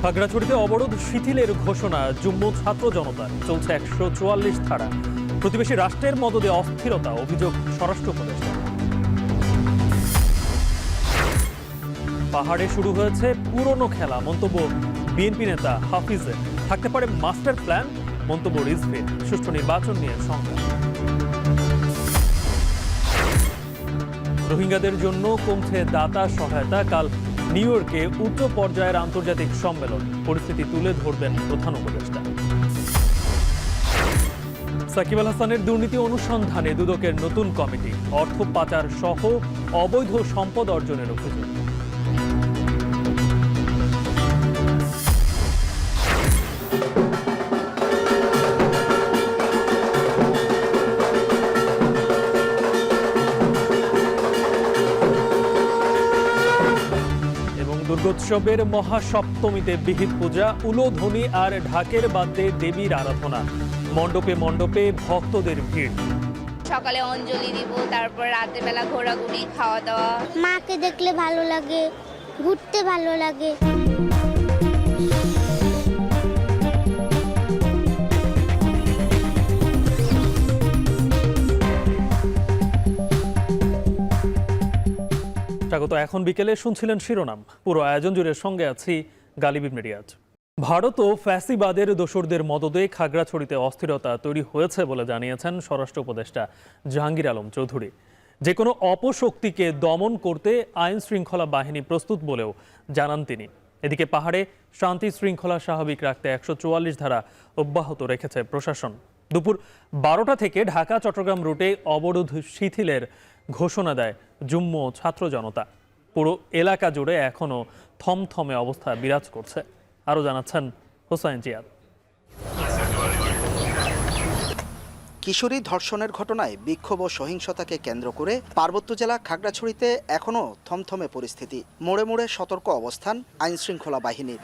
খাগড়াছড়িতে অবরোধ শিথিলের ঘোষণা, যুগ্ম ছাত্র জনতার চলছে 144 ধারা। প্রতিবেশী রাষ্ট্রের মদদে অস্থিরতা, অভিযোগ স্বরাষ্ট্র উপদেষ্টা। পাহাড়ে শুরু হয়েছে পুরনো খেলা, মন্তব্য বিএনপি নেতা হাফিজের। থাকতে পারে মাস্টার প্ল্যান, মন্তব্য রিজভীর। সুষ্ঠু নির্বাচন নিয়ে সংখ্যা। রোহিঙ্গাদের জন্য কমছে দাতা সহায়তা। কাল নিউ ইয়র্কে উচ্চ পর্যায়ের আন্তর্জাতিক সম্মেলন, পরিস্থিতি তুলে ধরবেন প্রধান উপদেষ্টা। সাকিব আল হাসানের দুর্নীতি অনুসন্ধানে দুদকের নতুন কমিটি, অর্থ পাচার সহ অবৈধ সম্পদ অর্জনের অভিযোগ। দুর্গোৎসবের মহাসপ্তমীতে বিহিত পূজা, উলোধ্বনি আর ঢাকের বাদ্যে দেবীর আরাধনা। মণ্ডপে মণ্ডপে ভক্তদের ভিড়। সকালে অঞ্জলি দিব, তারপর রাতের বেলা ঘোরাঘুরি, খাওয়া দাওয়া। মাকে দেখলে ভালো লাগে, ঘুরতে ভালো লাগে। স্বাগত। এখন বিকেলে শুনছিলেন শিরোনাম, পুরো আয়োজন জুড়ে সঙ্গে আছি গালিব ইবনে রিয়াজ। ভারত ও ফ্যাসিবাদের দোসরদের মদদে খাগড়াছড়িতে অস্থিরতা তৈরি হয়েছে বলে জানিয়েছেন স্বরাষ্ট্র উপদেষ্টা জাহাঙ্গীর আলম চৌধুরী। যে কোনো অপশক্তিকে দমন করতে আইন শৃঙ্খলা বাহিনী প্রস্তুত বলেও জানান তিনি। এদিকে পাহাড়ে শান্তি শৃঙ্খলা স্বাভাবিক রাখতে 144 ধারা অব্যাহত রেখেছে প্রশাসন। দুপুর 12টা থেকে ঢাকা চট্টগ্রাম রুটে অবরোধ শিথিলের ঘোষণা দেয় যুগ্ম ছাত্র জনতা। পুরো এলাকা জুড়ে এখনো থমথমে অবস্থা বিরাজ করছে। আরও জানাচ্ছেন হোসাইন জিয়াদ। কিশোরী ধর্ষণের ঘটনায় বিক্ষোভ ও সহিংসতাকে কেন্দ্র করে পার্বত্য জেলা খাগড়াছড়িতে এখনও থমথমে পরিস্থিতি। মোড়ে মোড়ে সতর্ক অবস্থান আইনশৃঙ্খলা বাহিনীর।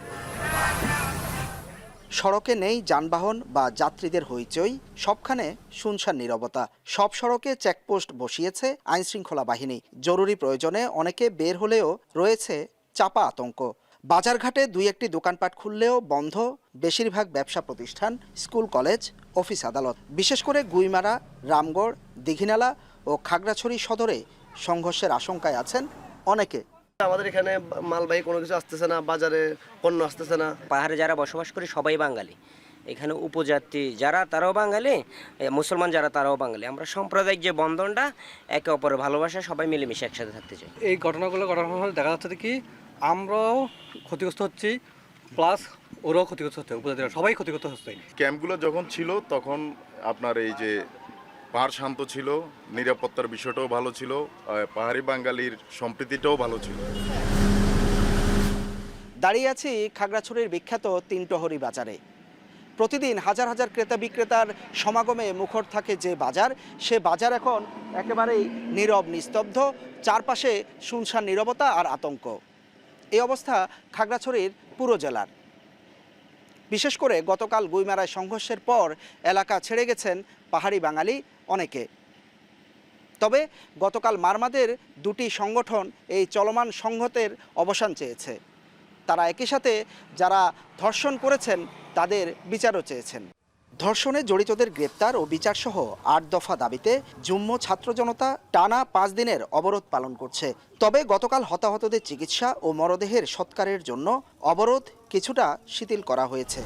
সড়কে নেই যানবাহন বা যাত্রীদের হইচই, সবখানে শুনশান নীরবতা। সব সড়কে চেকপোস্ট বসিয়েছে আইনশৃঙ্খলা বাহিনী। জরুরি প্রয়োজনে অনেকে বের হলেও রয়েছে চাপা আতঙ্ক। বাজারঘাটে দুই একটি দোকানপাট খুললেও বন্ধ বেশিরভাগ ব্যবসা প্রতিষ্ঠান, স্কুল, কলেজ, অফিস, আদালত। বিশেষ করে গুইমারা, রামগড়, দীঘিনালা ও খাগড়াছড়ি সদরে সংঘর্ষের আশঙ্কায় আছেন অনেকে। আমাদের এখানে মালবাহী কোনো কিছু আসতেছে না, বাজারে পণ্য আসতেছে না। পাহাড়ে যারা বসবাস করে সবাই বাঙালি, এখানে উপজাতি যারা তারাও বাঙালি, মুসলমান যারা তারাও বাঙালি। আমরা সাম্প্রদায়িক যে বন্ধনটা, একে অপরের ভালোবাসা, সবাই মিলেমিশে একসাথে থাকতে চাই। এই ঘটনাগুলো ঘটনার দেখা যাচ্ছে কি আমরাও ক্ষতিগ্রস্ত হচ্ছি, প্লাস ওরাও ক্ষতিগ্রস্ত হচ্ছে, উপজাতিরা সবাই ক্ষতিগ্রস্ত হচ্ছে। ক্যাম্পগুলো যখন ছিল তখন আপনার এই যে পাহাড় শান্ত ছিল, নিরাপত্তার বিষয়টাও ভালো ছিল, পাহাড়ি বাঙালির সম্প্রীতিটাও ভালো ছিল। দাঁড়িয়ে আছি খাগড়াছড়ির বিখ্যাত তিনটহরি বাজারে। প্রতিদিন হাজার হাজার ক্রেতা বিক্রেতার সমাগমে মুখর থাকে যে বাজার, সে বাজার এখন একেবারেই নীরব, নিস্তব্ধ। চারপাশে শুনশান নীরবতা আর আতঙ্ক। এই অবস্থা খাগড়াছড়ির পুরো জেলার। বিশেষ করে গতকাল গুইমারায় সংঘর্ষের পর এলাকা ছেড়ে গেছেন পাহাড়ি বাঙালি অনেকে। তবে গতকাল মারমাদের দুটি সংগঠন এই চলমান সংঘাতের অবসান চেয়েছে। তারা একই সাথে যারা ধর্ষণ করেছেন তাদের বিচারও চেয়েছেন। ধর্ষণে জড়িতদের গ্রেপ্তার ও বিচারসহ 8 দফা দাবিতে যুগ্ম ছাত্র জনতা টানা 5 দিনের অবরোধ পালন করছে। তবে গতকাল হতাহতদের চিকিৎসা ও মরদেহের সৎকারের জন্য অবরোধ কিছুটা শিথিল করা হয়েছে।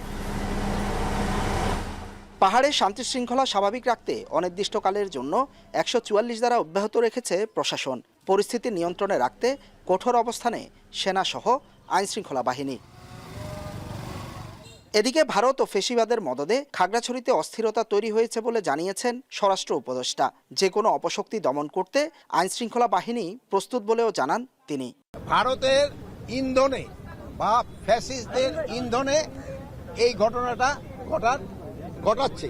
পাহাড়ে শান্তি শৃঙ্খলা স্বাভাবিক রাখতে অনির্দিষ্টকালের জন্য 144 ধারা অব্যাহত রেখেছে প্রশাসন। পরিস্থিতি নিয়ন্ত্রণে রাখতে কঠোর অবস্থানে সেনাসহ আইনশৃঙ্খলা বাহিনী। এদিকে ভারত ও ফেসিবাদের মদদে খাগড়াছড়িতে অস্থিরতা তৈরি হয়েছে বলে জানিয়েছেন স্বরাষ্ট্র উপদেষ্টা। যে কোনো অপশক্তি দমন করতে আইনশৃঙ্খলা বাহিনী প্রস্তুত বলেও জানান তিনি। ভারতের ইন্ধনে বা ফ্যাসিস্টদের ইন্ধনে এই ঘটনাটা ঘটাচ্ছে।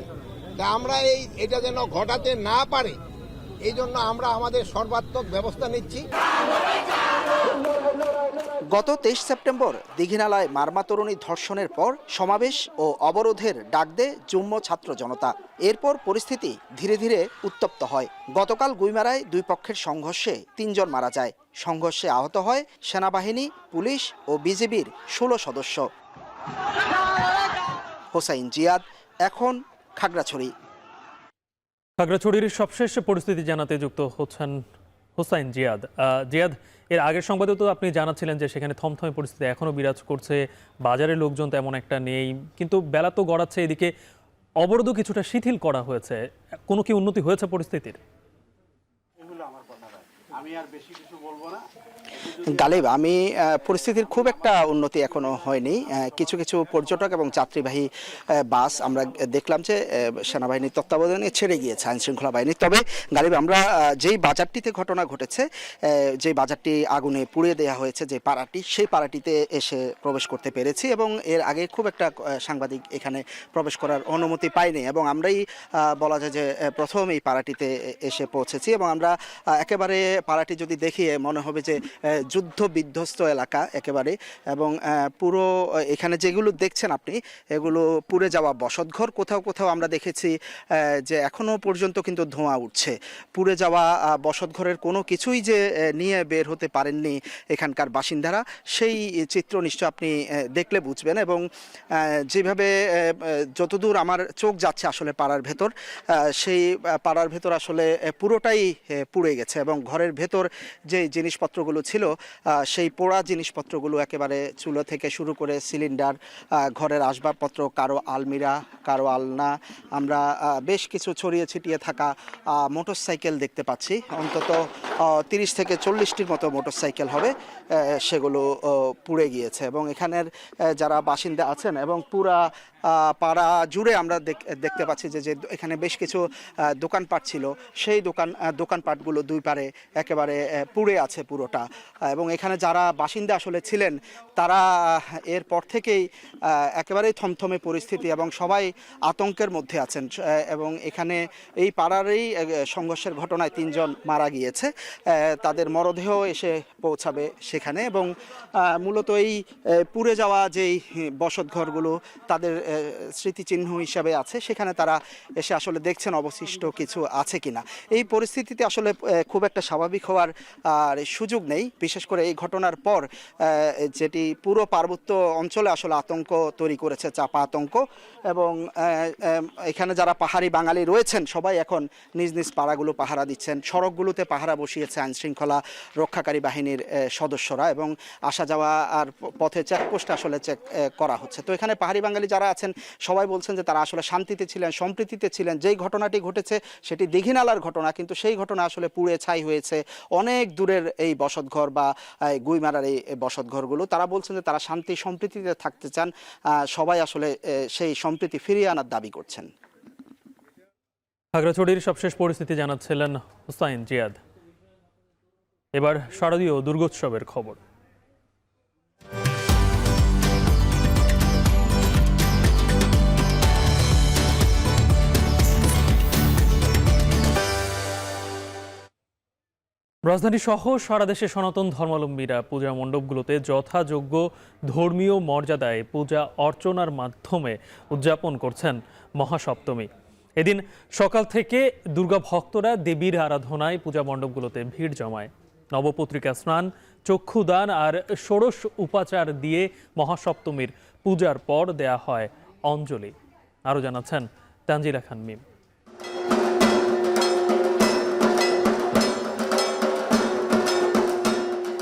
আমরা এটা যেন ঘটাতে না পারে, এই জন্য আমরা আমাদের সর্বাত্মক ব্যবস্থা নিচ্ছি। গত 23 সেপ্টেম্বর দীঘিনালায় মারমা তরুণী ধর্ষণের পর সমাবেশ ও অবরোধের ডাক দেয় যুগ্ম ছাত্র জনতা। এরপর পরিস্থিতি ধীরে ধীরে উত্তপ্ত হয়। গতকাল গুইমারায় দুই পক্ষের সংঘর্ষে 3 জন মারা যায়। সংঘর্ষে আহত হয় সেনাবাহিনী, পুলিশ ও বিজিবির 16 সদস্য। হোসাইন জিয়াদ, এখন খাগড়াছড়ি। খাগড়াছড়ির সবশেষ পরিস্থিতি জানাতে যুক্ত হচ্ছেন হোসাইন জিয়াদ। জিয়াদ, এর আগের সংবাদে তো আপনি জানাচ্ছিলেন যে সেখানে থমথমে পরিস্থিতি এখনো বিরাজ করছে, বাজারের লোকজন তেমন একটা নেই, কিন্তু বেলা তো গড়াচ্ছে, এদিকে অবরোধ কিছুটা শিথিল করা হয়েছে, কোনো কি উন্নতি হয়েছে পরিস্থিতির? গালিব, আমি পরিস্থিতির খুব একটা উন্নতি এখনো হয়নি। কিছু কিছু পর্যটক এবং যাত্রীবাহী বাস আমরা দেখলাম যে সেনাবাহিনীর তত্ত্বাবধানে ছেড়ে গিয়েছে আইন শৃঙ্খলা বাহিনী। তবে গালিব, আমরা যেই বাজারটিতে ঘটনা ঘটেছে, যে বাজারটি আগুনে পুড়িয়ে দেওয়া হয়েছে, যে পাড়াটি, সেই পাড়াটিতে এসে প্রবেশ করতে পেরেছি এবং এর আগে খুব একটা সাংবাদিক এখানে প্রবেশ করার অনুমতি পাইনি এবং আমরাই বলা যায় যে প্রথম এই পাড়াটিতে এসে পৌঁছেছি এবং আমরা একেবারে পাড়াটি যদি দেখি মনে হবে যে যুদ্ধ বিধ্বস্ত এলাকা একেবারে, এবং পুরো এখানে যেগুলো দেখছেন আপনি এগুলো পুড়ে যাওয়া বসতঘর। কোথাও কোথাও আমরা দেখেছি যে এখনো পর্যন্ত কিন্তু ধোঁয়া উঠছে। পুড়ে যাওয়া বসতঘরের কোনো কিছুই যে নিয়ে বের হতে পারেননি এখানকার বাসিন্দারা, সেই চিত্র নিশ্চয় আপনি দেখলে বুঝবেন। এবং যেভাবে যতদূর আমার চোখ যাচ্ছে আসলে পাড়ার ভেতর, সেই পাড়ার ভেতর আসলে পুরোটাই পুড়ে গেছে এবং ঘরের ভেতর যে জিনিসপত্রগুলো ছিল সেই পোড়া জিনিসপত্রগুলো একেবারে চুলো থেকে শুরু করে সিলিন্ডার, ঘরের আসবাবপত্র, কারো আলমিরা, কারো আলনা, আমরা বেশ কিছু ছড়িয়ে ছিটিয়ে থাকা মোটরসাইকেল দেখতে পাচ্ছি। অন্তত 30 থেকে 40টির মতো মোটরসাইকেল হবে, সেগুলো পুড়ে গিয়েছে এবং এখানের যারা বাসিন্দা আছেন এবং পুরা পাড়া জুড়ে আমরা দেখতে পাচ্ছি যে এখানে বেশ কিছু দোকানপাট ছিল, সেই দোকানপাটগুলো দুই পারে একেবারে পুড়ে আছে পুরোটা। এবং এখানে যারা বাসিন্দা আসলে ছিলেন তারা এরপর থেকেই একেবারেই থমথমে পরিস্থিতি এবং সবাই আতঙ্কের মধ্যে আছেন। এবং এখানে এই পাড়ারই সংঘর্ষের ঘটনায় 3 জন মারা গিয়েছে, তাদের মরদেহ এসে পৌঁছাবে সেখানে। এবং মূলত এই পুড়ে যাওয়া যেই বসতঘরগুলো তাদের স্মৃতিচিহ্ন হিসাবে আছে, সেখানে তারা এসে আসলে দেখছেন অবশিষ্ট কিছু আছে কিনা। এই পরিস্থিতিতে আসলে খুব একটা স্বাভাবিক হওয়ার সুযোগ নেই, বিশেষ করে এই ঘটনার পর যেটি পুরো পার্বত্য অঞ্চলে আসলে আতঙ্ক তৈরি করেছে, চাপা আতঙ্ক। এবং এখানে যারা পাহাড়ি বাঙালি রয়েছেন সবাই এখন নিজ নিজ পাড়াগুলো পাহারা দিচ্ছেন, সড়কগুলোতে পাহারা বসিয়েছে আইন শৃঙ্খলা রক্ষাকারী বাহিনীর সদস্যরা এবং আসা যাওয়া আর পথে চেকপোস্ট আসলে চেক করা হচ্ছে। তো এখানে পাহাড়ি বাঙালি যারা আছেন সবাই বলছেন যে তারা আসলে শান্তিতে ছিলেন, সম্প্রীতিতে ছিলেন। যেই ঘটনাটি ঘটেছে সেটি দীঘিনালার ঘটনা, কিন্তু সেই ঘটনা আসলে পুড়ে ছাই হয়েছে অনেক দূরের এই বসতঘর বা গুইমারার এই বসতঘরগুলো। তারা বলছেন যে তারা শান্তি সম্প্রীতিতে থাকতে চান, সবাই আসলে সেই সম্প্রীতি ফিরিয়ে আনার দাবি করছেন। খাগড়াছড়ির সবশেষ পরিস্থিতি জানাচ্ছিলেন হোসাইন জিয়াদ। এবার শারদীয় দুর্গোৎসবের খবর। রাজধানী সহ সারা দেশে সনাতন ধর্মাবলম্বীরা পূজা মণ্ডপগুলোতে যথাযোগ্য ধর্মীয় মর্যাদায় পূজা অর্চনার মাধ্যমে উদযাপন করছেন মহাসপ্তমী। এদিন সকাল থেকে দুর্গা ভক্তরা দেবীর আরাধনায় পূজা মণ্ডপগুলোতে ভিড় জমায়। নবপত্রিকা স্নান, চক্ষুদান আর ষোড়শ উপাচার দিয়ে মহাসপ্তমীর পূজার পর দেয়া হয় অঞ্জলি। আরও জানাচ্ছেন তানজিলা খান মিম।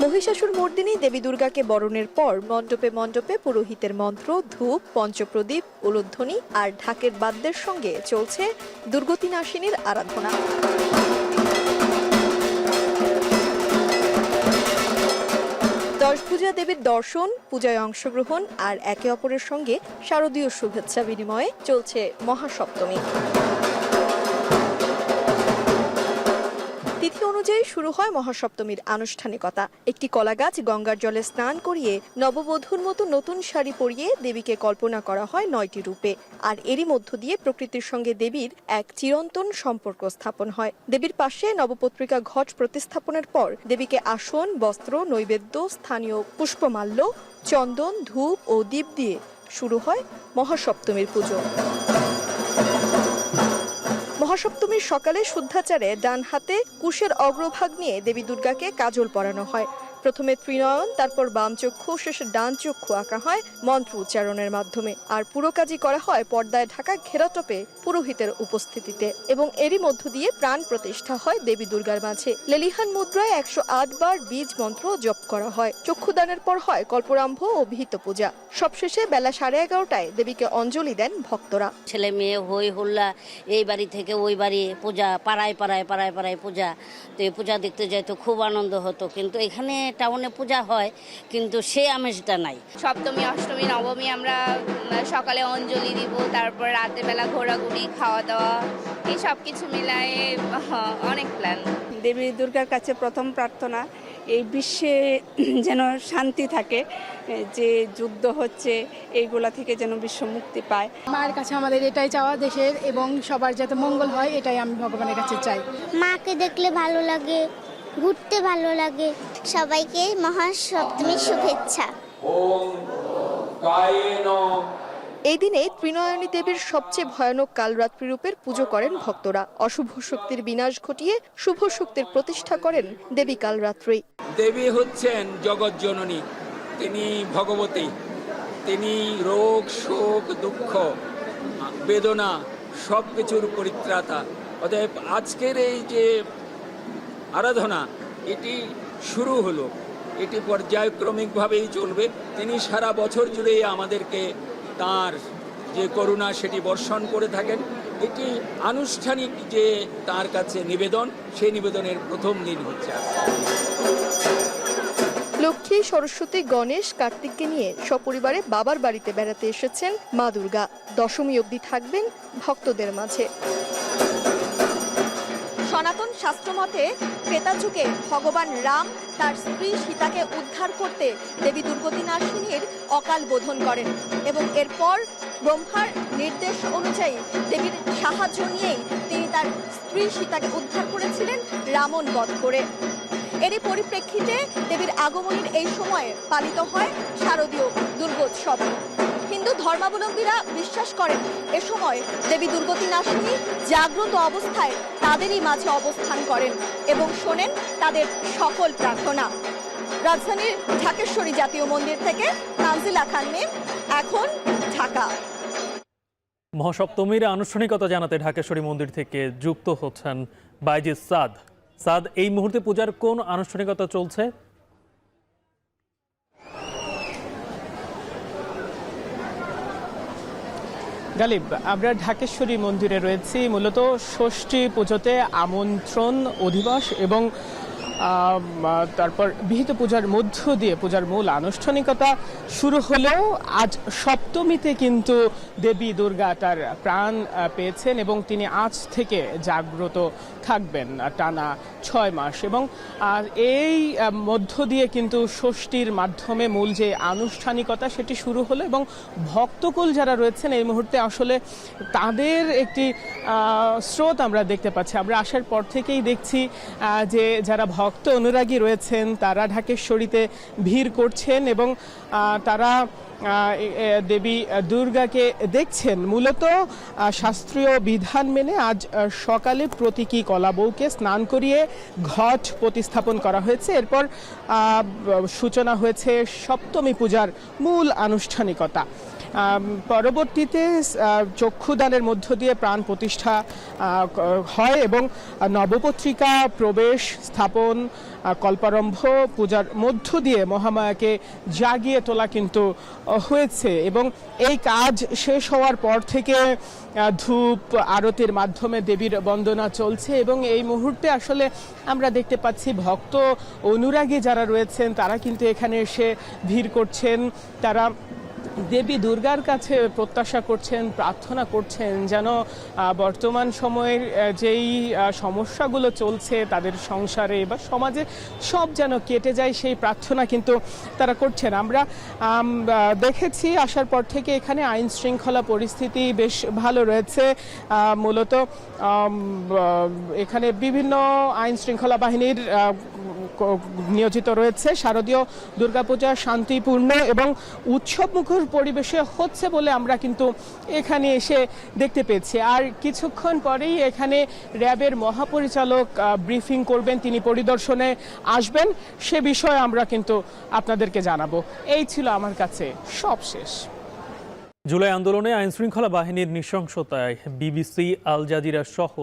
মহিষাসুর মর্দিনী দেবী দুর্গাকে বরণের পর মণ্ডপে মণ্ডপে পুরোহিতের মন্ত্র, ধূপ, পঞ্চপ্রদীপ, উলুধ্বনি আর ঢাকের বাদ্যের সঙ্গে চলছে দুর্গতিনাশিনীর আরাধনা। দশভুজা দেবীর দর্শন, পূজায় অংশগ্রহণ আর একে অপরের সঙ্গে শারদীয় শুভেচ্ছা বিনিময়ে চলছে মহাসপ্তমী। তিথি অনুযায়ী শুরু হয় মহাসপ্তমীর আনুষ্ঠানিকতা। একটি কলাগাছ গঙ্গার জলে স্নান করিয়ে নববধূর মতো নতুন শাড়ি পরিয়ে দেবীকে কল্পনা করা হয় 9টি রূপে। আর এরই মধ্য দিয়ে প্রকৃতির সঙ্গে দেবীর এক চিরন্তন সম্পর্ক স্থাপন হয়। দেবীর পাশে নবপত্রিকা ঘট প্রতিস্থাপনের পর দেবীকে আসন, বস্ত্র, নৈবেদ্য, স্থানীয় পুষ্পমাল্য, চন্দন, ধূপ ও দীপ দিয়ে শুরু হয় মহাসপ্তমীর পুজো। মহাসপ্তমীর সকালে শুদ্ধাচারে ডান হাতে কুশের অগ্রভাগ নিয়ে দেবী দুর্গাকে কাজল পরানো হয়। প্রথমে ত্রিনয়ন, তারপর বাম চক্ষু, শেষে ডান চক্ষু আঁকা হয় মন্ত্র উচ্চারণের মাধ্যমে। আর পুরো কাজই করা হয় পর্দায় ঢাকা ঘেরাটোপে পুরোহিতের উপস্থিতিতে। এবং এরই মধ্য দিয়ে প্রাণ প্রতিষ্ঠা হয় দেবী দুর্গার মাঝে। লেলিহান মুদ্রায় 108 বার বীজ মন্ত্র জপ করা হয়। চক্ষুদানের পর হয় কল্পরাম্ভ ও ভিত পূজা। সবশেষে বেলা 11:30টায় দেবীকে অঞ্জলি দেন ভক্তরা। ছেলে মেয়ে হই হুল্লা, এই বাড়ি থেকে ওই বাড়ি পূজা, পাড়ায় পাড়ায় পূজা। তো এই পূজা দেখতে যাই তো খুব আনন্দ হতো, কিন্তু এখানে টাউনে পূজা হয় কিন্তু সে আমেজটা নাই। সপ্তমী, অষ্টমী, নবমী আমরা সকালে অঞ্জলি দিব, তারপর রাতের বেলা ঘোরাঘুরি, খাওয়া দাওয়া, এই সব কিছু মিলায়ে অনেক প্ল্যান। দেবী দুর্গার কাছে প্রথম প্রার্থনা এই বিশ্বে যেন শান্তি থাকে, যে যুদ্ধ হচ্ছে এইগুলা থেকে যেন বিশ্ব মুক্তি পায়। মায়ের কাছে আমাদের এটাই চাওয়া, দেশের এবং সবার যাতে মঙ্গল হয়, এটাই আমি ভগবানের কাছে চাই। মাকে দেখলে ভালো লাগে, ঘুরতে ভালো লাগে। সবাইকে মহাসপ্তমীর শুভেচ্ছা। এই দিনে ত্রিনয়নী দেবীর সবচেয়ে ভয়ানক কালরাত্রি রূপের পুজো করেন ভক্তরা। অশুভ শক্তির বিনাশ ঘটিয়ে শুভ শক্তির প্রতিষ্ঠা করেন দেবী কালরাত্রি। দেবী হচ্ছেন জগৎ জননী, তিনি ভগবতী, তিনি রোগ, শোক, দুঃখ, বেদনা সব কিছুর পরিত্রাতা। অতএব আজকের এই যে আরাধনা, এটি শুরু হলো, এটি পর্যায়ক্রমিকভাবেই চলবে। তিনি সারা বছর জুড়ে আমাদেরকে তার যে করুণা সেটি বর্ষণ করে থাকেন। এটি আনুষ্ঠানিক যে তার কাছে নিবেদন, সেই নিবেদনের প্রথম দিন হচ্ছে। লক্ষ্মী, সরস্বতী, গণেশ, কার্তিককে নিয়ে সপরিবারে বাবার বাড়িতে বেড়াতে এসেছেন মা দুর্গা। দশমী অবধি থাকবেন ভক্তদের মাঝে। সনাতন শাস্ত্রমতে ত্রেতা যুগে ভগবান রাম তার স্ত্রী সীতাকে উদ্ধার করতে দেবী দুর্গতি নাশিনীর অকাল বোধন করেন এবং এরপর ব্রহ্মার নির্দেশ অনুযায়ী দেবীর সাহায্য নিয়েই তিনি তার স্ত্রী সীতাকে উদ্ধার করেছিলেন রাবণ বধ করে। এরই পরিপ্রেক্ষিতে দেবীর আগমনের এই সময়ে পালিত হয় শারদীয় দুর্গোৎসব। হিন্দু ধর্মাবলম্বীরা বিশ্বাস করেন এ সময় দেবী দুর্গতি নাশিনী জাগ্রত অবস্থায় তাদেরই মাঝে অবস্থান করেন এবং শোনেন তাদের সকল প্রার্থনা। রাজধানীর ঢাকেশ্বরী জাতীয় মন্দির থেকে তানজিলা খান মিম, এখন ঢাকা। মহাসপ্তমীর আনুষ্ঠানিকতা জানাতে ঢাকেশ্বরী মন্দির থেকে যুক্ত হচ্ছেন বাইজিদ সাদ। সাদ, এই মুহূর্তে পূজার কোন আনুষ্ঠানিকতা চলছে? গালিব, আমরা ঢাকেশ্বরী মন্দিরে রয়েছি। মূলত ষষ্ঠী পুজোতে আমন্ত্রণ, অধিবাস এবং তারপর বিহিত পূজার মধ্য দিয়ে পূজার মূল আনুষ্ঠানিকতা শুরু হলেও আজ সপ্তমীতে কিন্তু দেবী দুর্গা তার প্রাণ পেয়েছেন এবং তিনি আজ থেকে জাগ্রত থাকবেন টানা 6 মাস। এবং এই মধ্য দিয়ে কিন্তু ষষ্ঠীর মাধ্যমে মূল যে আনুষ্ঠানিকতা সেটি শুরু হলো এবং ভক্তকুল যারা রয়েছেন এই মুহূর্তে আসলে তাদের একটি স্রোত আমরা দেখতে পাচ্ছি। আমরা আসার পর থেকেই দেখছি যে যারা ভক্ত অনুরাগী রয়েছেন তারা ঢাকেশ্বরীতে ভিড় করছেন এবং তারা দেবী দুর্গাকে দেখছেন। মূলত শাস্ত্রীয় বিধান মেনে আজ সকালে প্রতীকী কলাবউকে স্নান করিয়ে ঘট প্রতিস্থাপন করা হয়েছে। এরপর সূচনা হয়েছে সপ্তমী পূজার মূল আনুষ্ঠানিকতা। পরবর্তীতে চক্ষুদানের মধ্য দিয়ে প্রাণ প্রতিষ্ঠা হয় এবং নবপত্রিকা প্রবেশ, স্থাপন, কল্পারম্ভ পূজার মধ্য দিয়ে মহামায়াকে জাগিয়ে তোলা কিন্তু হয়েছে এবং এই কাজ শেষ হওয়ার পর থেকে ধূপ আরতির মাধ্যমে দেবীর বন্দনা চলছে এবং এই মুহূর্তে আসলে আমরা দেখতে পাচ্ছি ভক্ত অনুরাগী যারা রয়েছেন তারা কিন্তু এখানে এসে ভিড় করছেন। তারা দেবী দুর্গার কাছে প্রত্যাশা করছেন, প্রার্থনা করছেন যেন বর্তমান সময়ের যেই সমস্যাগুলো চলছে তাদের সংসারে বা সমাজে সব যেন কেটে যায়, সেই প্রার্থনা কিন্তু তারা করছেন। আমরা দেখেছি আসার পর থেকে এখানে আইন শৃঙ্খলা পরিস্থিতি বেশ ভালো রয়েছে। মূলত এখানে বিভিন্ন আইন শৃঙ্খলা বাহিনীর নিয়োজিত রয়েছে। শারদীয় দুর্গাপূজা শান্তিপূর্ণ এবং উৎসবমুখর পরিবেশে হচ্ছে বলে আমরা কিন্তু এখানে এসে দেখতে পেয়েছি। আর কিছুক্ষণ পরেই এখানে র্যাবের মহাপরিচালক ব্রিফিং করবেন, তিনি পরিদর্শনে আসবেন, সে বিষয়ে আমরা কিন্তু আপনাদেরকে জানাবো। এই ছিল আমার কাছে সবশেষ। জুলাই আন্দোলনে আইনশৃঙ্খলা বাহিনীর নৃশংসতায় বিবিসি, আল জাজিরা সহ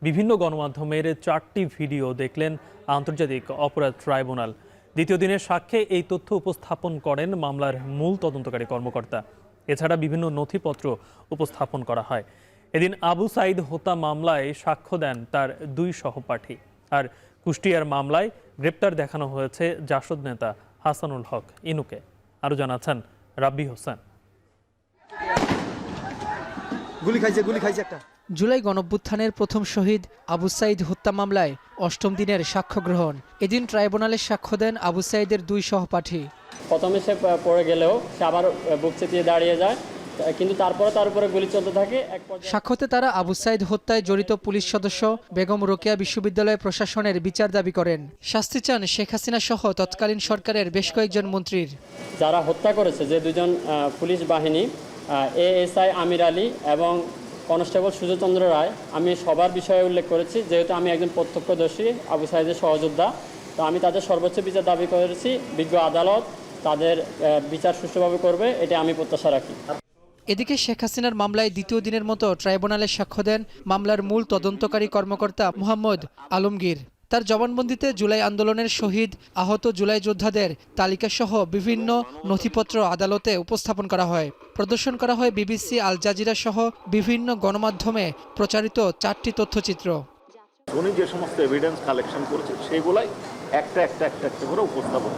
বিভিন্ন গণমাধ্যমের 4টি ভিডিও দেখলেন আন্তর্জাতিক অপরাধ ট্রাইব্যুনাল। দ্বিতীয় দিনের সাক্ষ্যে এই তথ্য উপস্থাপন করেন মামলার মূল তদন্তকারী কর্মকর্তা। এছাড়া বিভিন্ন নথিপত্র উপস্থাপন করা হয়। এদিন আবু সাইদ হত্যা মামলায় সাক্ষ্য দেন তার 2 সহপাঠী। আর কুষ্টিয়ার মামলায় গ্রেপ্তার দেখানো হয়েছে জাসদ নেতা হাসানুল হক ইনুকে। আরও জানাচ্ছেন রাব্বি হোসেন। গুলি খাইছে একটা। জুলাই গণঅভ্যুত্থানের প্রথম শহীদ আবু সাইদ হত্যা মামলায় 8ম দিনের সাক্ষ্য গ্রহণ। এদিন ট্রাইব্যুনালে সাক্ষ্য দেন আবু সাইদের 2 সহপাঠী। প্রথমে সে পড়ে গেলেও সে আবার বুক চেতিয়ে দাঁড়িয়ে যায়, কিন্তু তারপরে তার উপরে গুলি চলতে থাকে। সাক্ষ্যতে তারা আবু সাইদ হত্যায় জড়িত পুলিশ সদস্য বেগম রোকেয়া বিশ্ববিদ্যালয় প্রশাসনের বিচার দাবি করেন। শাস্তি চান শেখ হাসিনা সহ তৎকালীন সরকারের বেশ কয়েকজন মন্ত্রীর। যারা হত্যা করেছে, যে 2জন পুলিশ বাহিনী, এএসআই আমির আলী এবং কনস্টেবল সুজয়চন্দ্র রায়, আমি সবার বিষয়ে উল্লেখ করেছি। যেহেতু আমি একজন প্রত্যক্ষদর্শী আবু সাইদের সহযোদ্ধা, তো আমি তাদের সর্বোচ্চ বিচার দাবি করেছি। বিজ্ঞ আদালত তাদের বিচার সুষ্ঠুভাবে করবে, এটা আমি প্রত্যাশা রাখি। এদিকে শেখ হাসিনার মামলায় দ্বিতীয় দিনের মতো ট্রাইব্যুনালে সাক্ষ্য দেন মামলার মূল তদন্তকারী কর্মকর্তা মোহাম্মদ আলমগীর। তার জবানবন্দিতে জুলাই আন্দোলনের শহীদ আহত জুলাই যোদ্ধাদের তালিকাসহ বিভিন্ন নথিপত্র আদালতে উপস্থাপন করা হয়। প্রদর্শন করা হয় বিবিসি, আল জাজিরা সহ বিভিন্ন গণমাধ্যমে প্রচারিত 4টি তথ্যচিত্র। উনি যে সমস্ত এভিডেন্স কালেকশন করেছে সেগুলাই একটা করে উপস্থাপন।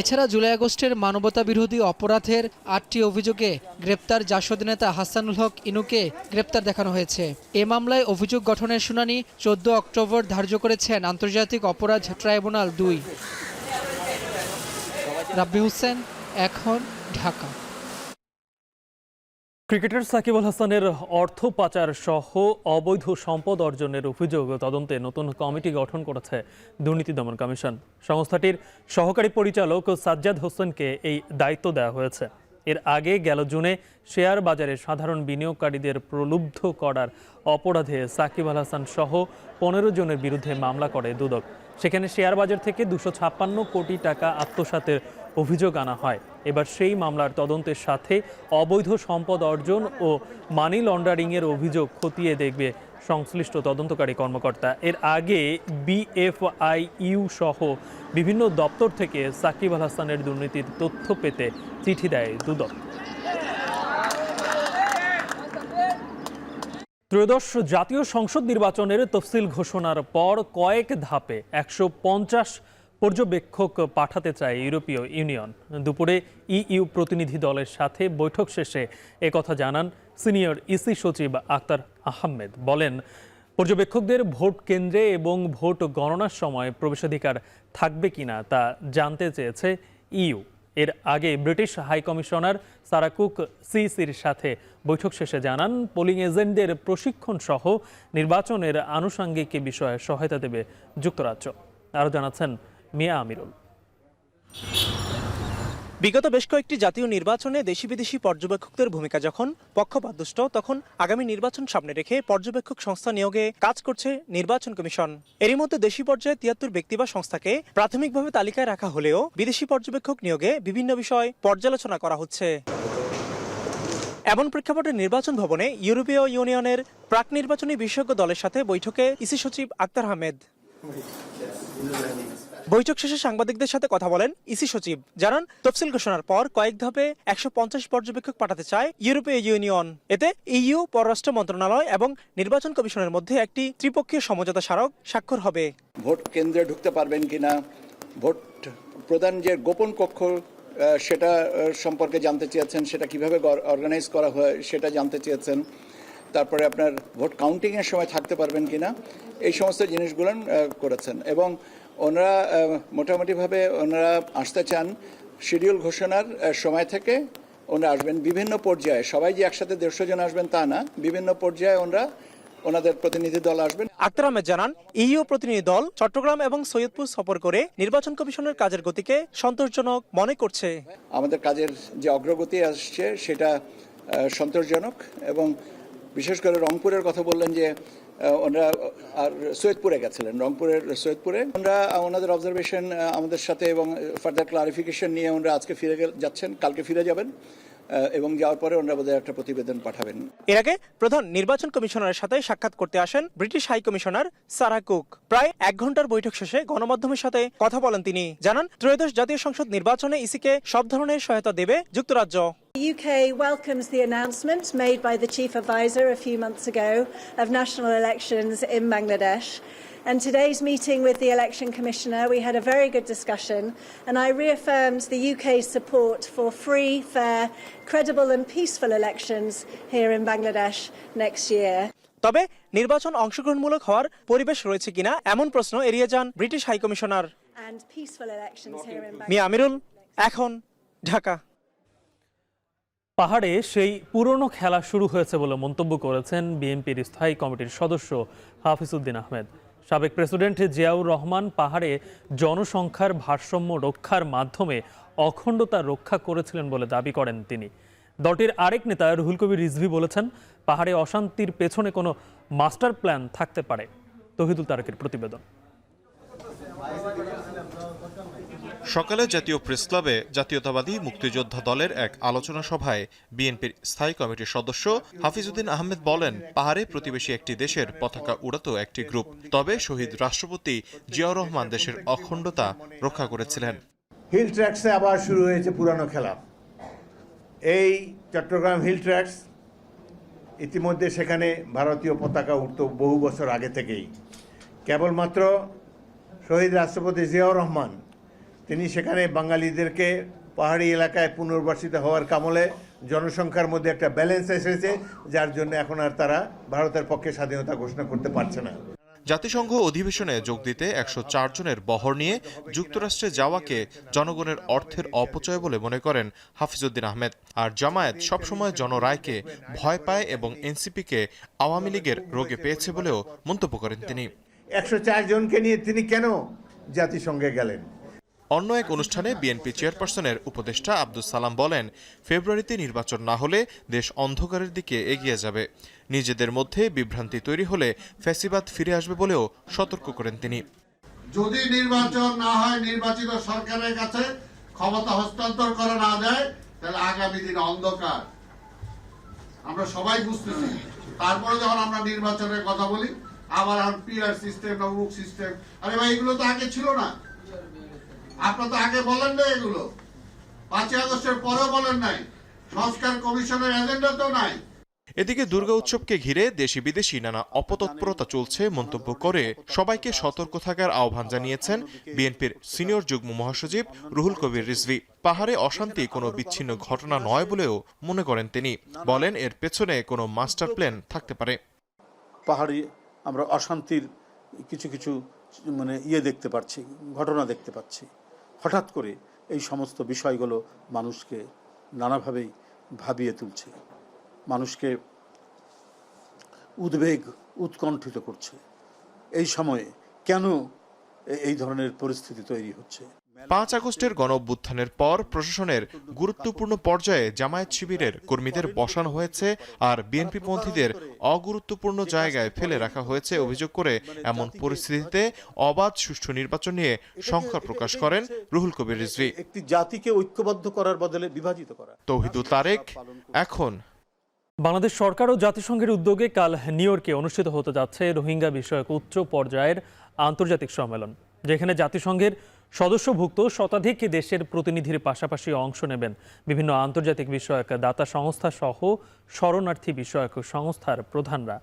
এছাড়া জুলাই আগস্টের মানবতা বিরোধী অপরাধের 8টি অভিযোগে গ্রেপ্তার জাসদ নেতা হাসানুল হক ইনুকে গ্রেপ্তার দেখানো হয়েছে। এ মামলায় অভিযোগ গঠনের শুনানি 14 অক্টোবর ধার্য করেছেন আন্তর্জাতিক অপরাধ ট্রাইব্যুনাল 2। রাব্বি হোসেন, এখন, ঢাকা। ক্রিকেটার সাকিব আল হাসানের অর্থ পাচার সহ অবৈধ সম্পদ অর্জনের অভিযোগ তদন্তে নতুন কমিটি গঠন করেছে দুর্নীতি দমন কমিশন। সংস্থাটির সহকারী পরিচালক সাজ্জাদ হোসেনকে এই দায়িত্ব দেওয়া হয়েছে। এর আগে গেল জুনে শেয়ার বাজারে সাধারণ বিনিয়োগকারীদের প্রলুব্ধ করার অপরাধে সাকিব আল হাসান সহ 15 জনের বিরুদ্ধে মামলা করে দুদক। সেখানে শেয়ার বাজার থেকে 256 কোটি টাকা আত্মসাতের অভিযোগ আনা হয়। এবার সেই মামলার তদন্তের সাথে অবৈধ সম্পদ অর্জন ও মানি লন্ডারিংয়ের অভিযোগ খতিয়ে দেখবে সংশ্লিষ্ট তদন্তকারী কর্মকর্তা। এর আগে বিএফআইইউ সহ বিভিন্ন দপ্তর থেকে সাকিব আল হাসানের দুর্নীতির তথ্য পেতে চিঠি দেয় দুদক। ত্রয়োদশ জাতীয় সংসদ নির্বাচনের তফসিল ঘোষণার পর কয়েক ধাপে 150 পর্যবেক্ষক পাঠাতে চায় ইউরোপীয় ইউনিয়ন। দুপুরে ইইউ প্রতিনিধি দলের সাথে বৈঠক শেষে একথা জানান সিনিয়র ইসি সচিব আক্তার আহমেদ। বলেন, পর্যবেক্ষকদের ভোট কেন্দ্রে এবং ভোট গণনার সময় প্রবেশাধিকার থাকবে কিনা তা জানতে চেয়েছে ইইউ। এর আগে ব্রিটিশ হাইকমিশনার সারা কুক সিইসির সাথে বৈঠক শেষে জানান, পোলিং এজেন্টদের প্রশিক্ষণ সহ নির্বাচনের আনুষঙ্গিক বিষয়ে সহায়তা দেবে যুক্তরাজ্য। আরও জানাচ্ছেন মিয়া আমিরুল। বিগত বেশ কয়েকটি জাতীয় নির্বাচনে দেশি বিদেশি পর্যবেক্ষকদের ভূমিকা যখন পক্ষপাতদুষ্ট, তখন আগামী নির্বাচন সামনে রেখে পর্যবেক্ষক সংস্থা নিয়োগে কাজ করছে নির্বাচন কমিশন। এরই মধ্যে দেশি পর্যায়ে 73 ব্যক্তি বা সংস্থাকে প্রাথমিকভাবে তালিকায় রাখা হলেও বিদেশি পর্যবেক্ষক নিয়োগে বিভিন্ন বিষয় পর্যালোচনা করা হচ্ছে। এমন প্রেক্ষাপটে নির্বাচন ভবনে ইউরোপীয় ইউনিয়নের প্রাক নির্বাচনী বিশেষজ্ঞ দলের সাথে বৈঠকে ইসি সচিব আক্তার আহমেদ। বৈঠক শেষে সাংবাদিকদের সাথে কথা বলেন ইসি সচিব, জানান তফসিল ঘোষণার পর কয়েক ধাপে 150 পর্যবেক্ষক পাঠাতে চায় ইউরোপীয় ইউনিয়ন। এতে ইইউ, পররাষ্ট্র মন্ত্রণালয় এবং নির্বাচন কমিশনের মধ্যে একটি ত্রিপক্ষীয় সমঝোতা স্মারক স্বাক্ষর হবে। ভোট কেন্দ্রে ঢুকতে পারবেন কিনা, ভোট প্রদান যে গোপন কক্ষ সেটা সম্পর্কে জানতে চেয়েছেন, সেটা কিভাবে অর্গানাইজ করা হয় সেটা জানতে চেয়েছেন। তারপরে আপনার ভোট কাউন্টিংয়ের সময় থাকতে পারবেন কিনা, এই সমস্ত জিনিসগুলো করেছেন। এবং ওনারা মোটামুটিভাবে ওনারা আসতে চান শিডিউল ঘোষণার সময় থেকে। ওনারা আসবেন বিভিন্ন পর্যায়ে, সবাই যে একসাথে 150 জন আসবেন তা না, বিভিন্ন পর্যায়ে ওনারা ওনাদের প্রতিনিধি দল আসবেন। আক্তার আহমেদ জানান, ইইউ প্রতিনিধি দল চট্টগ্রাম এবং সৈয়দপুর সফর করে নির্বাচন কমিশনের কাজের গতিকে সন্তোষজনক মনে করছে। আমাদের কাজের যে অগ্রগতি আসছে সেটা সন্তোষজনক, এবং বিশেষ করে রংপুরের কথা বললেন যে ওনারা আর সৈয়দপুরে গেছিলেন, রংপুরের সৈয়দপুরে ওনারা ওনাদের অবজারভেশন আমাদের সাথে এবং ফার্দার ক্লারিফিকেশন নিয়ে ওনারা আজকে ফিরে যাচ্ছেন, কালকে ফিরে যাবেন এবং যাওয়ার পরে ওনারা বোধহয় একটা প্রতিবেদন পাঠাবেন। এর আগে প্রধান নির্বাচন কমিশনারের সাথে সাক্ষাৎ করতে আসেন British high commissioner Sarah Cook. প্রায় 1 ঘন্টার বৈঠক শেষে গণমাধ্যমের সাথে কথা বলেন তিনি। জানান, ত্রয়োদশ জাতীয় সংসদ নির্বাচনে ইসিকে সব ধরনের সহায়তা দেবে যুক্তরাজ্য। The UK welcomes the announcement made by the Chief Advisor a few months ago of national elections in Bangladesh. And today's meeting with the Election Commissioner, we had a very good discussion, and I reaffirmed the UK's support for free, fair, credible and peaceful elections here in Bangladesh next year. তবে নির্বাচন অংশগ্রহণমূলক হওয়ার পরিবেশ রয়েছে কিনা এমন প্রশ্ন এড়িয়ে যান British high commissioner. And peaceful elections here in Bangladesh. Mia Amirul, এখন, ঢাকা। পাহাড়ে সেই পুরনো খেলা শুরু হয়েছে বলে মন্তব্য করেছেন বিএনপির স্থায়ী কমিটির সদস্য হাফিজউদ্দিন আহমেদ। সাবেক প্রেসিডেন্ট জিয়াউর রহমান পাহাড়ে জনসংখ্যার ভারসাম্য রক্ষার মাধ্যমে অখণ্ডতা রক্ষা করেছিলেন বলে দাবি করেন তিনি। দলটির আরেক নেতা রুহুল কবির রিজভী বলেছেন, পাহাড়ে অশান্তির পেছনে কোনো মাস্টার প্ল্যান থাকতে পারে। তৌহিদুল তারেকের প্রতিবেদন। সকালে জাতীয় প্রেস ক্লাবে জাতীয়তাবাদী মুক্তিযোদ্ধা দলের এক আলোচনা সভায় বিএনপির স্থায়ী কমিটির সদস্য হাফিজউদ্দিন আহমেদ বলেন, পাহাড়ে প্রতিবেশী একটি দেশের পতাকা উড়াতো একটি গ্রুপ, তবে শহীদ রাষ্ট্রপতি জিয়াউর রহমান দেশের অখণ্ডতা রক্ষা করেছিলেন। হিল ট্র্যাক্সে আবার শুরু হয়েছে পুরানো খেলা। এই চট্টগ্রাম হিল ট্র্যাক্স, ইতিমধ্যে সেখানে ভারতীয় পতাকা উঠত বহু বছর আগে থেকেই। কেবলমাত্র শহীদ রাষ্ট্রপতি জিয়াউর রহমান তিনি সেখানে বাঙালিদেরকে পাহাড়ি এলাকায় পুনর্বাসিত হওয়ার কামলে জনসংখ্যার মধ্যে একটা ব্যালেন্স এসেছে, যার জন্য এখন আর তারা ভারতের পক্ষে স্বাধীনতা ঘোষণা করতে পারছে না। জাতিসংঘ অধিবেশনে যোগ দিতে 104 জনের বহর নিয়ে যুক্তরাষ্ট্রে যাওয়াকে জনগণের অর্থের অপচয় বলে মনে করেন হাফিজউদ্দিন আহমেদ। আর জামায়াত সবসময় জনরায়কে ভয় পায় এবং এনসিপিকে আওয়ামী লীগের রোগে পেয়েছে বলেও মন্তব্য করেন তিনি। 104 জনকে নিয়ে তিনি কেন জাতিসংঘে গেলেন? অন্য এক অনুষ্ঠানে বিএনপি চেয়ারপারসনের উপদেষ্টা আব্দুস সালাম বলেন, ফেব্রুয়ারিতে নির্বাচন না হলে দেশ অন্ধকারের দিকে এগিয়ে যাবে। নিজেদের মধ্যে বিভ্রান্তি তৈরি হলে ফ্যাসিবাদ ফিরে আসবে বলেও সতর্ক করেন তিনি। যদি নির্বাচন না হয়, নির্বাচিত সরকারের কাছে ক্ষমতা হস্তান্তর করা না যায়, তাহলে আগামী দিন অন্ধকার আমরা সবাই বুঝতেছি। তারপরে যখন আমরা নির্বাচনের কথা বলি, আবার পিআর সিস্টেম না উক সিস্টেম, আরে ভাই এগুলো তো আগে ছিল না। আপনারা তো আগে বলেন না এগুলো, 5ই আগস্টের পরেও বলেন নাই, সংস্কার কমিশনের এজেন্ডা তো নাই। এদিকে দুর্গা উৎসবকে ঘিরে দেশি বিদেশি নানা অপতৎপরতা চলছে মন্তব্য করে সবাইকে সতর্ক থাকার আহ্বান জানিয়েছেন বিএনপির সিনিয়র যুগ্ম মহাসচিব রুহুল কবির রিজভী। পাহাড়ে অশান্তি কোনো বিচ্ছিন্ন ঘটনা নয় বলেও মনে করেন তিনি। বলেন, এর পেছনে কোনো মাস্টার প্ল্যান থাকতে পারে। পাহাড়ে আমরা অশান্তির কিছু কিছু দেখতে পাচ্ছি, ঘটনা দেখতে পাচ্ছি। হঠাৎ করে এই সমস্ত বিষয়গুলো মানুষকে নানাভাবেই ভাবিয়ে তুলছে, মানুষকে উৎকণ্ঠিত করছে। এই সময়ে কেন এই ধরনের পরিস্থিতি তৈরি হচ্ছে? 5 আগস্টের গণঅভ্যুত্থানের পর প্রশাসনের গুরুত্বপূর্ণ পর্যায়ে জামায়াত শিবিরের কর্মীদের বসানো হয়েছে আর বিএনপি পন্থীদের অগুরুত্বপূর্ণ জায়গায় ফেলে রাখা হয়েছে অভিযোগ করে এমন পরিস্থিতিতে অবাধ সুষ্ঠু নির্বাচন নিয়ে সংখ্যা প্রকাশ করেন রুহুল কবির রিজভী। একটি জাতিকে ঐক্যবদ্ধ করার বদলে বিভাজিত করা। তৌহিদুল তারেক, এখন। বাংলাদেশ সরকার ও জাতিসংঘের উদ্যোগে কাল নিউ ইয়র্কে অনুষ্ঠিত হতে যাচ্ছে রোহিঙ্গা বিষয়ক উচ্চ পর্যায়ের আন্তর্জাতিক সম্মেলন, যেখানে জাতিসংঘের সদস্যভুক্ত শতাধিক দেশের প্রতিনিধির পাশাপাশি অংশ নেবেন বিভিন্ন আন্তর্জাতিক বিষয়ক দাতা সংস্থা সহ শরণার্থী বিষয়ক সংস্থার প্রধানরা,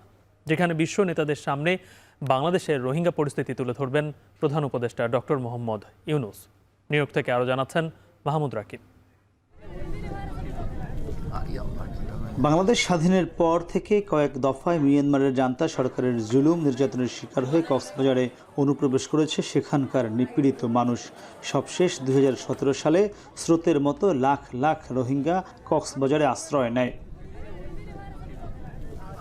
যেখানে বিশ্ব নেতাদের সামনে বাংলাদেশের রোহিঙ্গা পরিস্থিতি তুলে ধরবেন প্রধান উপদেষ্টা doctor Mohammad Yunus. New York থেকে আরও জানাচ্ছেন মাহমুদ রাকিব। বাংলাদেশ স্বাধীনের পর থেকে কয়েক দফায় মিয়ানমারের জান্তা সরকারের জুলুম নির্যাতনের শিকার হয়ে কক্সবাজারে অনুপ্রবেশ করেছে সেখানকার নিপীড়িত মানুষ। সবশেষ 2017 সালে স্রোতের মতো লাখ লাখ রোহিঙ্গা কক্সবাজারে আশ্রয় নেয়।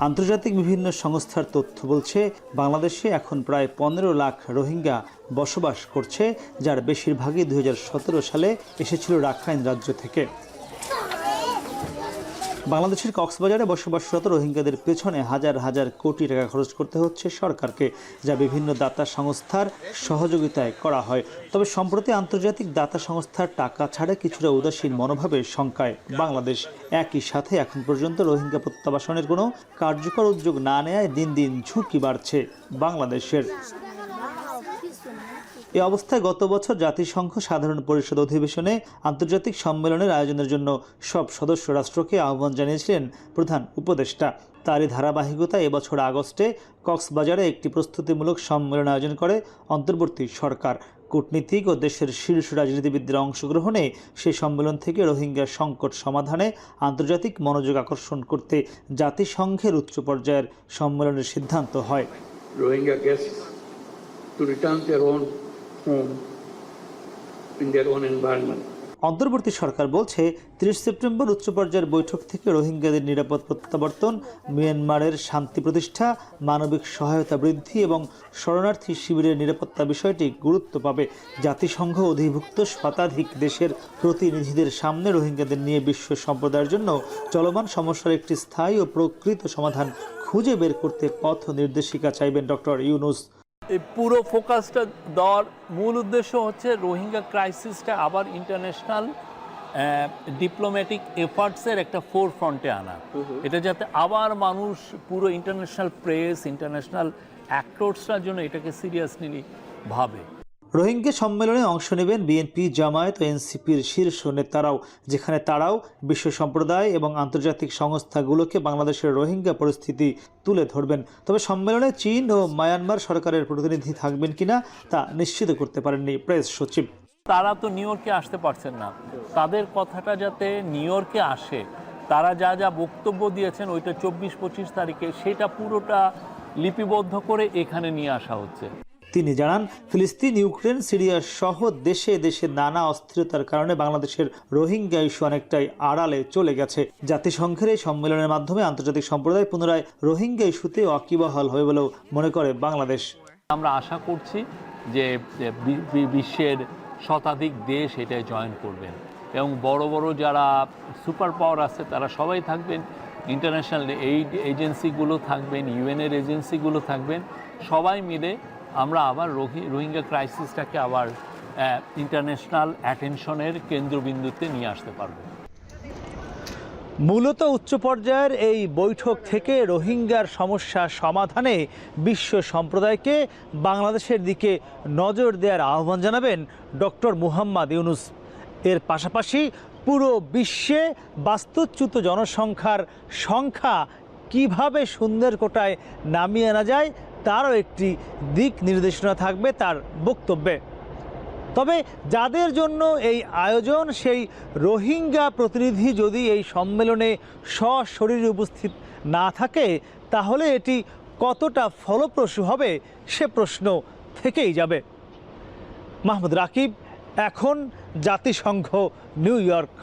আন্তর্জাতিক বিভিন্ন সংস্থার তথ্য বলছে বাংলাদেশে এখন প্রায় 15 লাখ রোহিঙ্গা বসবাস করছে, যার বেশিরভাগই 2017 সালে এসেছিল রাখাইন রাজ্য থেকে। বাংলাদেশের কক্সবাজারে বসবাসরত রোহিঙ্গাদের পেছনে হাজার হাজার কোটি টাকা খরচ করতে হচ্ছে সরকারকে, যা বিভিন্ন দাতা সংস্থার সহযোগিতায় করা হয়। তবে সম্প্রতি আন্তর্জাতিক দাতা সংস্থার টাকা ছাড়ে কিছুটা উদাসীন মনোভাবের শঙ্কায় বাংলাদেশ। একই সাথে এখন পর্যন্ত রোহিঙ্গা প্রত্যাবাসনের কোনো কার্যকর উদ্যোগ না নেয়ায় দিন দিন ঝুঁকি বাড়ছে বাংলাদেশের। এ অবস্থায় গত বছর জাতিসংঘ সাধারণ পরিষদ অধিবেশনে আন্তর্জাতিক সম্মেলনের আয়োজনের জন্য সব সদস্য রাষ্ট্রকে আহ্বান জানিয়েছিলেন প্রধান উপদেষ্টা। তারই ধারাবাহিকতায় এবছর আগস্টে কক্সবাজারে একটি প্রস্তুতিমূলক সম্মেলন আয়োজন করে অন্তর্বর্তী সরকার। কূটনীতিক ও দেশের শীর্ষ রাজনীতিবিদদের অংশগ্রহণে সেই সম্মেলন থেকে রোহিঙ্গা সংকট সমাধানে আন্তর্জাতিক মনোযোগ আকর্ষণ করতে জাতিসংঘের উচ্চ পর্যায়ের সম্মেলনের সিদ্ধান্ত হয়। Rohingya guests to return their own home in their own environment. অন্তর্বর্তী সরকার বলছে 30 সেপ্টেম্বর উচ্চ পর্যায়ের বৈঠক থেকে রোহিঙ্গাদের নিরাপদ প্রত্যাবর্তন, মিয়ানমারের শান্তি প্রতিষ্ঠা, মানবিক সহায়তা বৃদ্ধি এবং শরণার্থী শিবিরের নিরাপত্তা বিষয়টি গুরুত্ব পাবে। জাতিসংঘ অধিভুক্ত শতাধিক দেশের প্রতিনিধিদের সামনে রোহিঙ্গাদের নিয়ে বিশ্ব সম্প্রদায়ের জন্য চলমান সমস্যার একটি স্থায়ী ও প্রকৃত সমাধান খুঁজে বের করতে পথ নির্দেশিকা চাইবেন ডক্টর ইউনুস। এই পুরো ফোকাসটা দেওয়ার মূল উদ্দেশ্য হচ্ছে রোহিঙ্গা ক্রাইসিসটা আবার ইন্টারন্যাশনাল ডিপ্লোম্যাটিক এফার্টসের একটা ফোর ফ্রন্টে আনা। এটা যাতে আবার মানুষ, পুরো ইন্টারন্যাশনাল প্রেস, ইন্টারন্যাশনাল অ্যাক্টরসরা জন্য এটাকে সিরিয়াসলি ভাবে। রোহিঙ্গা সম্মেলনে অংশ নেবেন বিএনপি, জামায়াত ও এনসিপির শীর্ষ নেতারাও, যেখানে তারাও বিশ্ব সম্প্রদায় এবং আন্তর্জাতিক সংস্থাগুলোকে বাংলাদেশের রোহিঙ্গা পরিস্থিতি তুলে ধরবেন। তবে সম্মেলনে চীন ও মায়ানমার সরকারের প্রতিনিধি থাকবেন কিনা তা নিশ্চিত করতে পারেননি প্রেস সচিব। তারা তো নিউ ইয়র্কে আসতে পারছেন না, তাদের কথাটা যাতে নিউ ইয়র্কে আসে, তারা যা যা বক্তব্য দিয়েছেন ওইটা 24-25 তারিখে সেটা পুরোটা লিপিবদ্ধ করে এখানে নিয়ে আসা হচ্ছে। তিনি জানান, ফিলিস্তিন, ইউক্রেন, সিরিয়া সহ দেশে দেশে নানা অস্থিরতার কারণে বাংলাদেশের রোহিঙ্গা ইস্যু অনেকটাই আড়ালে চলে গেছে। জাতিসংঘের এই সম্মেলনের মাধ্যমে আন্তর্জাতিক সম্প্রদায় পুনরায় রোহিঙ্গা ইস্যুতে ওয়াকিবহাল হবে বলেও মনে করে বাংলাদেশ। আমরা আশা করছি যে বিশ্বের শতাধিক দেশ এটায় জয়েন করবেন এবং বড় বড় যারা সুপার পাওয়ার আছে তারা সবাই থাকবেন, ইন্টারন্যাশনাল এইড এজেন্সিগুলো থাকবেন, ইউএনের এজেন্সিগুলো থাকবেন, সবাই মিলে আমরা আবার রোহিঙ্গা ক্রাইসিসটাকে আবার ইন্টারন্যাশনাল অ্যাটেনশনের কেন্দ্রবিন্দুতে নিয়ে আসতে পারব। মূলত উচ্চ পর্যায়ের এই বৈঠক থেকে রোহিঙ্গার সমস্যা সমাধানে বিশ্ব সম্প্রদায়কে বাংলাদেশের দিকে নজর দেওয়ার আহ্বান জানাবেন ডক্টর মুহাম্মদ ইউনুস। এর পাশাপাশি পুরো বিশ্বে বাস্তুচ্যুত জনসংখ্যার সংখ্যা কিভাবে সুন্দর কোটায় নামিয়ে আনা যায় তারও একটি দিক নির্দেশনা থাকবে তার বক্তব্যে। তবে যাদের জন্য এই আয়োজন, সেই রোহিঙ্গা প্রতিনিধি যদি এই সম্মেলনে সশরীরে উপস্থিত না থাকে তাহলে এটি কতটা ফলপ্রসূ হবে সে প্রশ্ন থেকেই যাবে। মাহমুদ রাকিব, এখন জাতিসংঘ, নিউ ইয়র্ক।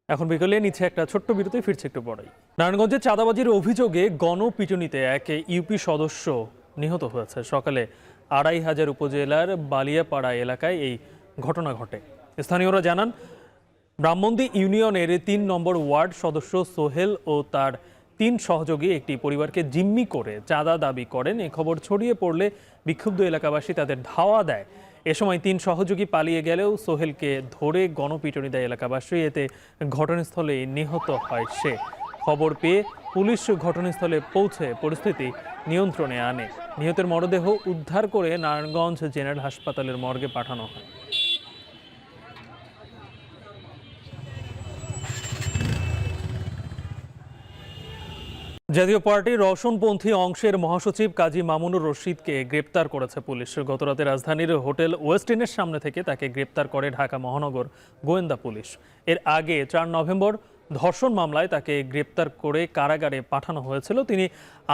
এখন বিকেলে নিচে একটা ছোট্ট বিরতি, ফিরছে একটু পরেই। নারায়ণগঞ্জে চাঁদাবাজির অভিযোগে গণপিটুনিতে এক ইউপি সদস্য নিহত হয়েছে। সকালে 2500 উপজেলার বালিয়াপাড়া এলাকায় এই ঘটনা ঘটে। স্থানীয়রা জানান, ব্রাহ্মণদী ইউনিয়নের 3 নম্বর ওয়ার্ড সদস্য সোহেল ও তার 3 সহযোগী একটি পরিবারকে জিম্মি করে চাঁদা দাবি করেন। এই খবর ছড়িয়ে পড়লে বিক্ষুব্ধ এলাকাবাসী তাদের ধাওয়া দেয়। এ সময় 3 সহযোগী পালিয়ে গেলেও সোহেলকে ধরে গণপিটুনি দেয় এলাকাবাসী। এতে ঘটনাস্থলে নিহত হয় সে। খবর পেয়ে পুলিশ ঘটনাস্থলে পৌঁছে পরিস্থিতি নিয়ন্ত্রণে আনে। নিহতের মরদেহ উদ্ধার করে নারায়ণগঞ্জ জেনারেল হাসপাতালের মর্গে পাঠানো হয়। জাতীয় পার্টির রওশনপন্থী অংশের মহাসচিব কাজী মামুনুর রশিদকে গ্রেপ্তার করেছে পুলিশ। গতরাতে রাজধানীর হোটেল ওয়েস্টিনের সামনে থেকে তাকে গ্রেপ্তার করে ঢাকা মহানগর গোয়েন্দা পুলিশ। এর আগে 4 নভেম্বর ধর্ষণ মামলায় তাকে গ্রেপ্তার করে কারাগারে পাঠানো হয়েছিল। তিনি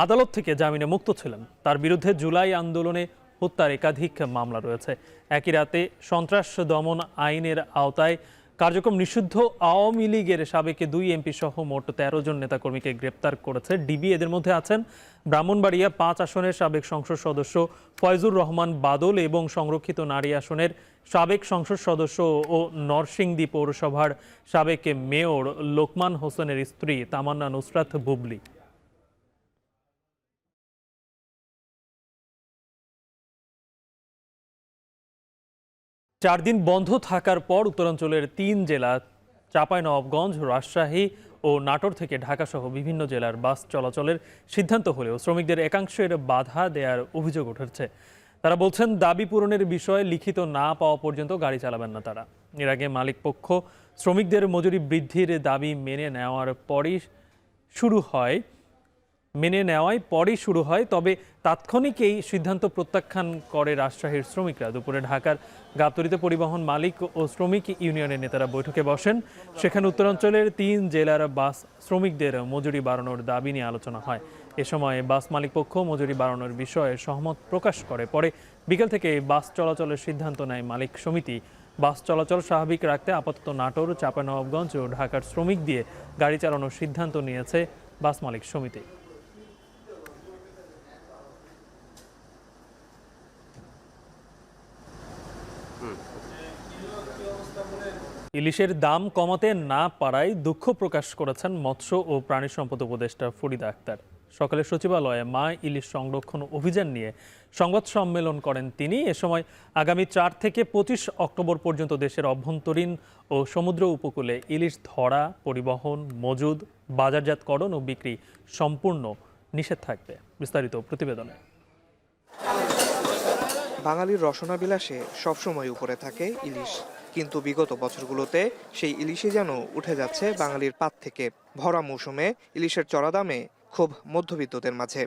আদালত থেকে জামিনে মুক্ত ছিলেন। তার বিরুদ্ধে জুলাই আন্দোলনে হত্যার একাধিক মামলা রয়েছে। একই রাতে সন্ত্রাস দমন আইনের আওতায় কার্যক্রম নিষিদ্ধ আওয়ামী লীগের সাবেক 2 এমপি সহ মোট 13 জন নেতাকর্মীকে গ্রেপ্তার করেছে ডিবি। এদের মধ্যে আছেন ব্রাহ্মণবাড়িয়া 5 আসনের সাবেক সংসদ সদস্য ফয়জুর রহমান বাদল এবং সংরক্ষিত নারী আসনের সাবেক সংসদ সদস্য ও নরসিংদী পৌরসভার সাবেক মেয়র লোকমান হোসেনের স্ত্রী তামান্না নুসরাত বুবলি। চার দিন বন্ধ থাকার পর উত্তরাঞ্চলের 3 জেলা চাঁপাইনবাবগঞ্জ, রাজশাহী ও নাটোর থেকে ঢাকাসহ বিভিন্ন জেলার বাস চলাচলের সিদ্ধান্ত হলেও শ্রমিকদের একাংশের বাধা দেওয়ার অভিযোগ উঠেছে। তারা বলছেন দাবি পূরণের বিষয়ে লিখিত না পাওয়া পর্যন্ত গাড়ি চালাবেন না তারা। এর আগে মালিকপক্ষ শ্রমিকদের মজুরি বৃদ্ধির দাবি মেনে নেওয়ায় পরেই শুরু হয়, তবে তাৎক্ষণিক এই সিদ্ধান্ত প্রত্যাখ্যান করে রাজশাহীর শ্রমিকরা। দুপুরে ঢাকার গাবতলীতে পরিবহন মালিক ও শ্রমিক ইউনিয়নের নেতারা বৈঠকে বসেন। সেখানে উত্তরাঞ্চলের 3 জেলার বাস শ্রমিকদের মজুরি বাড়ানোর দাবি নিয়ে আলোচনা হয়। এ সময় বাস মালিক পক্ষ মজুরি বাড়ানোর বিষয়ে সহমত প্রকাশ করে। পরে বিকেল থেকে বাস চলাচলের সিদ্ধান্ত নেয় মালিক সমিতি। বাস চলাচল স্বাভাবিক রাখতে আপাতত নাটোর, চাঁপাইনবাবগঞ্জ ও ঢাকার শ্রমিক দিয়ে গাড়ি চালানোর সিদ্ধান্ত নিয়েছে বাস মালিক সমিতি। ইলিশের দাম কমাতে না পারায় দুঃখ প্রকাশ করেছেন মৎস্য ও প্রাণী সম্পদ উপদেষ্টা ফরিদা আক্তার। সকালে সচিবালয়ে মা ইলিশ সংরক্ষণ অভিযান নিয়ে সংবাদ সম্মেলন করেন তিনি। এ সময় আগামী 4 থেকে 25 অক্টোবর পর্যন্ত দেশের অভ্যন্তরীণ ও সমুদ্র উপকূলে ইলিশ ধরা, পরিবহন, মজুদ, বাজারজাতকরণ ও বিক্রি সম্পূর্ণ নিষেধ থাকবে। বিস্তারিত প্রতিবেদনে। বাঙালির রসনা বিলাসে সবসময় উপরে থাকে ইলিশ, কিন্তু বিগত বছরগুলোতে সেই ইলিশই যেন উঠে যাচ্ছে বাঙালির পাত থেকে। ভরা মৌসুমে ইলিশের চড়া দামে খুব মধ্যবিত্তদের মাঝে।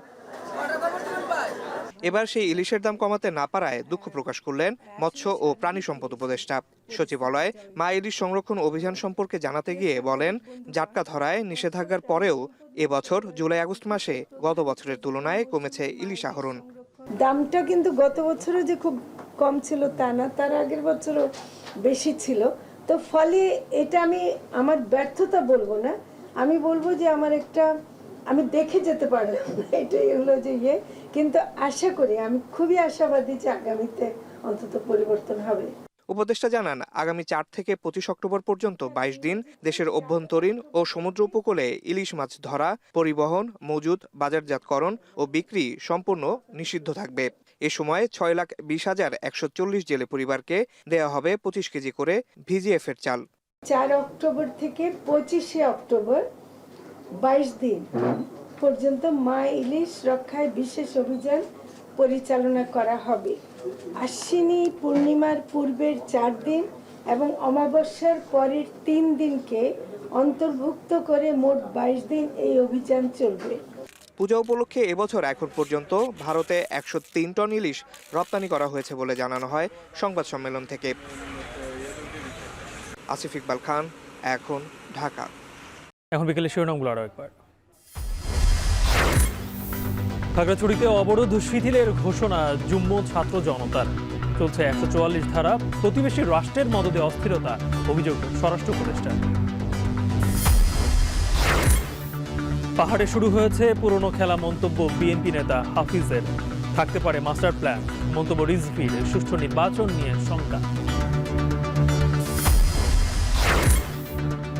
এবার সেই ইলিশের দাম কমাতে না পারায় দুঃখ প্রকাশ করলেন মৎস্য ও প্রাণী সম্পদ উপদেষ্টা। সচিবালয়ে মা ইলিশ সংরক্ষণ অভিযান সম্পর্কে জানাতে গিয়ে বলেন, জাটকা ধরায় নিষেধাজ্ঞার পরেও এবছর জুলাই-আগস্ট মাসে গত বছরের তুলনায় কমেছে ইলিশ আহরণ। দামটা কিন্তু গত বছরও যে খুব কম ছিল তা না, তার আগের বছরও বেশি ছিল। তো ফলে এটা আমি আমার ব্যর্থতা বলবো না, আমি বলবো যে আমার একটা আমি দেখে যেতে পারলাম এটাই হলো যে কিন্তু আশা করি, আমি খুবই আশাবাদী যে আগামীতে অন্তত পরিবর্তন হবে। উপদেষ্টা জানান, আগামী 4 থেকে 25 অক্টোবর পর্যন্ত 22 দিন দেশের অভ্যন্তরীণ ও সমুদ্র উপকূলে ইলিশ মাছ ধরা, পরিবহন, মজুদ, বাজারজাতকরণ ও বিক্রি সম্পূর্ণ নিষিদ্ধ থাকবে। এ সময় 6,20,140 জেলে পরিবারকে দেয়া হবে 25 কেজি করে ভিজিএফ এর চাল। 4 অক্টোবর থেকে 25 অক্টোবর 22 দিন পর্যন্ত মা ইলিশ রক্ষায় বিশেষ অভিযান পরিচালনা করা হবে। আশ্বিনী পূর্ণিমার পূর্বের 4 দিন এবং অমাবস্যার পরের 3 দিনকে অন্তর্ভুক্ত করে মোট 22 দিন এই অভিযান চলবে। পূজা উপলক্ষে এবছর এখন পর্যন্ত ভারতে 103 টন ইলিশ রপ্তানি করা হয়েছে বলে জানানো হয় সংবাদ সম্মেলন থেকে। আসিফ ইকবাল খান, এখন, ঢাকা। এখন বিকেলে শিরোনামগুলো আরও একবার। খাগড়াছড়িতে অবরোধ শিথিলের ঘোষণা যুগ্ম ছাত্র জনতার। চলছে 144 ধারা, প্রতিবেশী রাষ্ট্রের মদদে অস্থিরতা, অভিযোগ স্বরাষ্ট্র উপদেষ্টা। পাহাড়ে শুরু হয়েছে পুরনো খেলা, মন্তব্য বিএনপি নেতা হাফিজের। থাকতে পারে মাস্টার প্ল্যান, মন্তব্য রিজভির। সুষ্ঠু নির্বাচন নিয়ে শঙ্কা।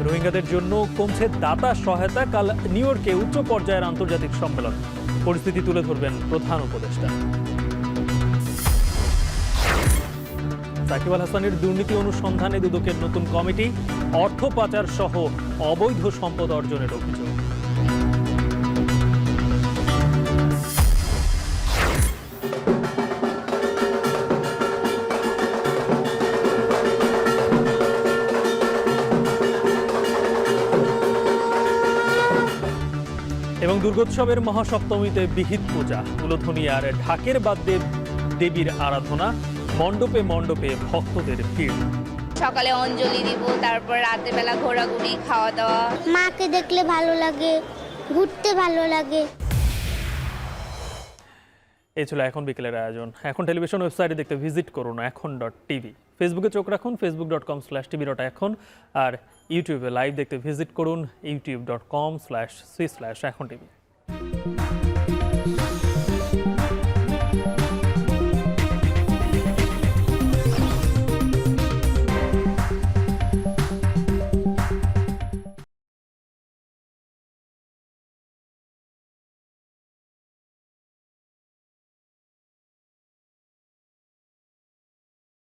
রোহিঙ্গাদের জন্য কমছে দাতা সহায়তা। কাল নিউ ইয়র্কে উচ্চ পর্যায়ের আন্তর্জাতিক সম্মেলন, পরিস্থিতি তুলে ধরবেন প্রধান উপদেষ্টা। সাকিব আল হাসানের দুর্নীতি অনুসন্ধানে দুদকের নতুন কমিটি, অর্থ পাচার সহ অবৈধ সম্পদ অর্জনের অভিযোগ। এবং দুর্গোৎসবের মহাসপ্তমীতে বিহিত পূজা, উলোধনী আর ঢাকের বাদ্যে দেবীর আরাধনা, মণ্ডপে মণ্ডপে ভক্তদের ভিড়। সকালে অঞ্জলি দিব, তারপর রাতের বেলা ঘোরাঘুরি, খাওয়া দাওয়া। মাকে দেখলে ভালো লাগে, ঘুরতে ভালো লাগে। এই ছিল এখন বিকেলের আয়োজন। এখন টেলিভিশন ওয়েবসাইটে দেখতে ভিজিট করুন এখন.tv। ফেসবুকে চোখ রাখুন facebook.com/tv.এখন, আর ইউটিউবে লাইভ দেখতে ভিজিট করুন youtube.com/c/echontv।